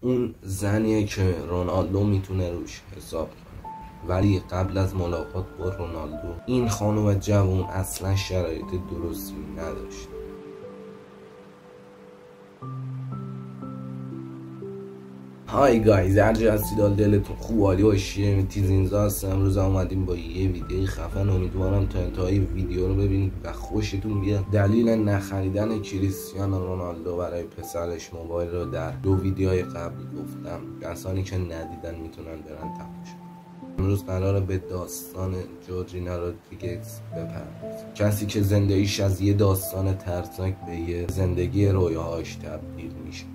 اون زنیه که رونالدو میتونه روش حساب کنه. ولی قبل از ملاقات با رونالدو این خانم جوان اصلا شرایط درستی نداشت. های گایز، هرچی هستید دلتون خوب عالی باشه. تیزینزا هستم. امروز اومدیم با یه ویدیوی خفن. امیدوارم تا انتهای ویدیو رو ببینید و خوشتون بیاد. دلیل نخریدن کریستیانو رونالدو برای پسرش موبایل رو در 2 ویدیوهای قبل گفتم. کسانی که ندیدن میتونن برن تماشا. امروز قراره به داستان جورجینا رودریگز بپردازیم، کسی که زندگیش از یه داستان ترسناک به یه زندگی رویاهاش تبدیل میشه.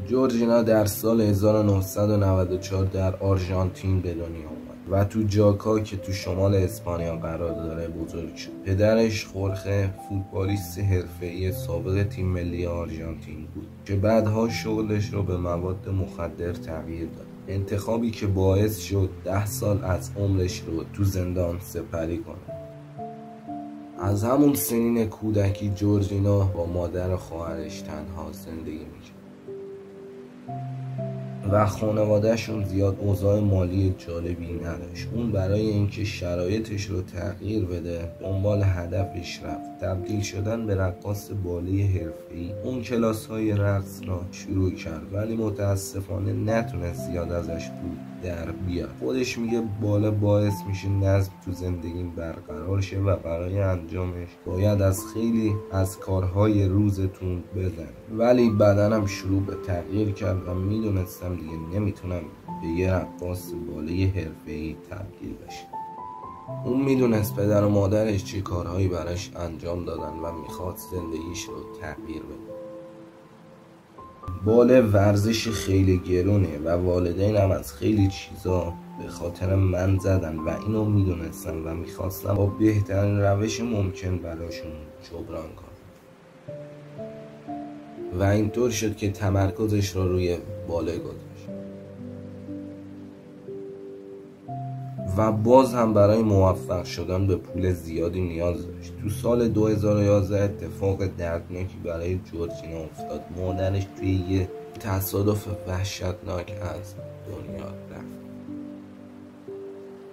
جورجینا در سال 1994 در آرژانتین به دنیا اومد و تو جاکا که تو شمال اسپانیا قرار داره بزرگ شد. پدرش خورخه فوتبالیست حرفه‌ای سابق تیم ملی آرژانتین بود که بعدها شغلش رو به مواد مخدر تغییر داد، انتخابی که باعث شد 10 سال از عمرش رو تو زندان سپری کنه. از همون سنین کودکی جورجینا با مادر و خواهرش تنها زندگی می‌کرد و خانواده‌شون زیاد اوضاع مالی جالبی نداشت. اون برای اینکه شرایطش رو تغییر بده دنبال هدفش رفت، تبدیل شدن به رقاص باله‌ای حرفه‌ای. اون کلاس‌های رقص را شروع کرد ولی متاسفانه نتونست زیاد ازش پول در بیاد. خودش میگه بالا باعث میشه نظم تو زندگیم برقرار شه و برای انجامش باید از خیلی از کارهای روزتون بزن. ولی بدنم شروع به تغییر کرد و میدونستم دیگه نمیتونم به یه رقاص باله‌ای حرفه‌ای تبدیل بشم. اون میدونست پدر و مادرش چه کارهایی براش انجام دادن و میخواست زندگیش رو تغییر بده. بال ورزش خیلی گرونه و والدینم از خیلی چیزا به خاطر من زدن و اینو میدونستم و میخواستم با بهترین روش ممکن براشون جبران کنم و اینطور شد که تمرکزش رو روی باله گذاشت و باز هم برای موفق شدن به پول زیادی نیاز داشت. تو سال 2011 اتفاق دردناکی برای جورجینا افتاد. مادرش توی یه تصادف وحشتناک از دنیا رفت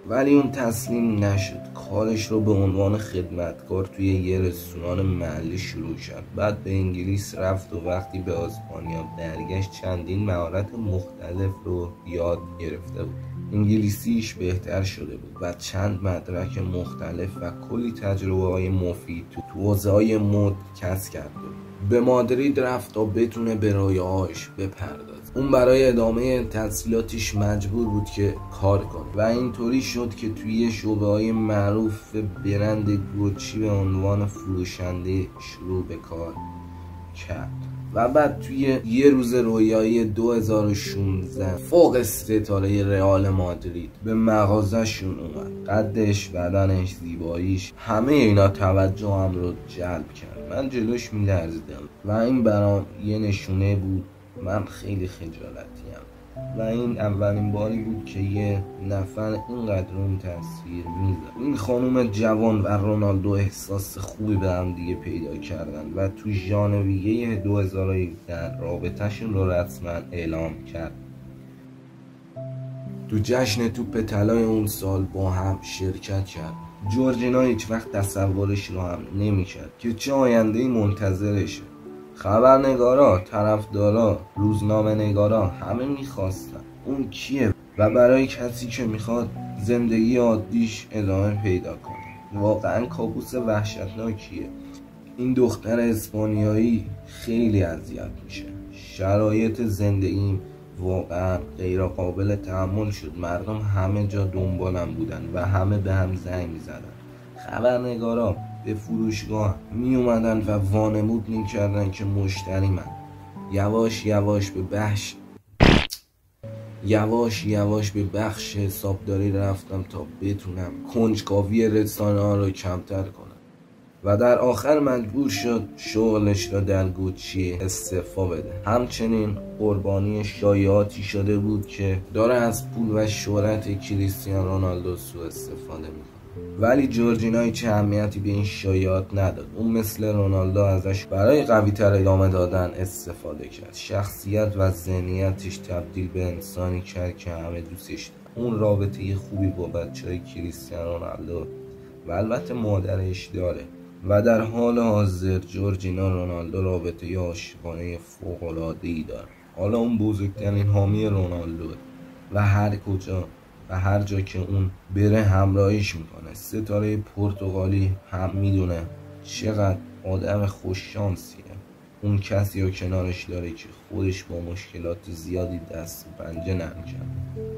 ولی اون تسلیم نشد. کارش رو به عنوان خدمتکار توی یه رستوران محلی شروع کرد. بعد به انگلیس رفت و وقتی به اسپانیا برگشت چندین مهارت مختلف رو یاد گرفته بود. انگلیسیش بهتر شده بود و چند مدرک مختلف و کلی تجربه های مفید تو حوزه‌های مد کسب کرده بود. به مادرید رفت تا بتونه به رویاهاش بپردازه. اون برای ادامه تحصیلاتش مجبور بود که کار کنه و اینطوری شد که توی شعبه‌های معروف برند گوچی به عنوان فروشنده شروع به کار کرد و بعد توی یه روز رویایی 2016 فوق ستاره رئال مادرید به مغازه‌شون اومد. قدش، بدنش، زیباییش، همه اینا توجهم رو جلب کرد. من جلوش می‌لرزیدم و این برام یه نشونه بود من خیلی خجالتیم و این اولین باری بود که یه نفر اینقدر اون تاثیر میذاره. این خانم جوان و رونالدو احساس خوبی به هم دیگه پیدا کردن و تو ژانویه 2017 رابطه‌شون رو رسما اعلام کرد. تو جشن توپ طلای اون سال با هم شرکت کرد. جورجینا هیچ وقت تصورش رو هم نمی‌کرد که چه آینده‌ای منتظرشه. خبرنگارا، طرفدارا، روزنامه نگارا همه میخواستن اون کیه و برای کسی که میخواد زندگی عادیش ادامه پیدا کنه واقعا کابوس وحشتناکیه. این دختر اسپانیایی خیلی اذیت میشه. شرایط زندگیم واقعا غیر قابل تحمل شد. مردم همه جا دنبالم بودن و همه به هم زنگ میزدن. خبرنگارا به فروشگاه می اومدن و وانمود می کردن که مشتری من. یواش یواش به بخش حسابداری رفتم تا بتونم کنجکاوی رسانه ها رو کمتر کنم و در آخر مجبور شد شغلش را در گوچی استعفا بده. همچنین قربانی شایعاتی شده بود که داره از پول و شهرت کریستیانو رونالدو سوء استفاده میکنه ولی جورجینو هیچ اهمیتی به این شایعات نداد. اون مثل رونالدو ازش برای قوی تر ادامه دادن استفاده کرد. شخصیت و ذهنیتش تبدیل به انسانی کرد که همه دوستش دارن. اون رابطه خوبی با بچهای کریستیانو رونالدو و البته مادرش داره و در حال حاضر جورجینو رونالدو رابطه عاشقانه فوق‌العاده‌ای داره. حالا اون بزرگترین حامی رونالدوه و هر کجا و هر جا که اون بره همراهیش میکنه. ستاره پرتغالی هم میدونه چقدر آدم خوش شانسیه. اون کسی رو کنارش داره که خودش با مشکلات زیادی دست و پنجه نرم کرده.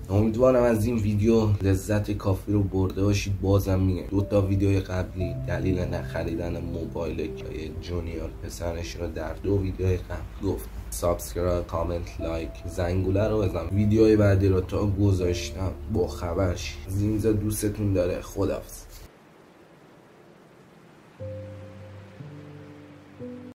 امیدوارم از این ویدیو لذت کافی رو برده باشید. بازم میگم 2 ویدیوی قبلی دلیل نخریدن موبایل که جونیور پسرش رو در 2 ویدیوی قبل گفت. سابسکرایب، کامنت، لایک، زنگوله رو بزن. ویدیوهای بعدی رو تا گذاشتم با خبرش. زینزا دوستتون داره. خداحافظ.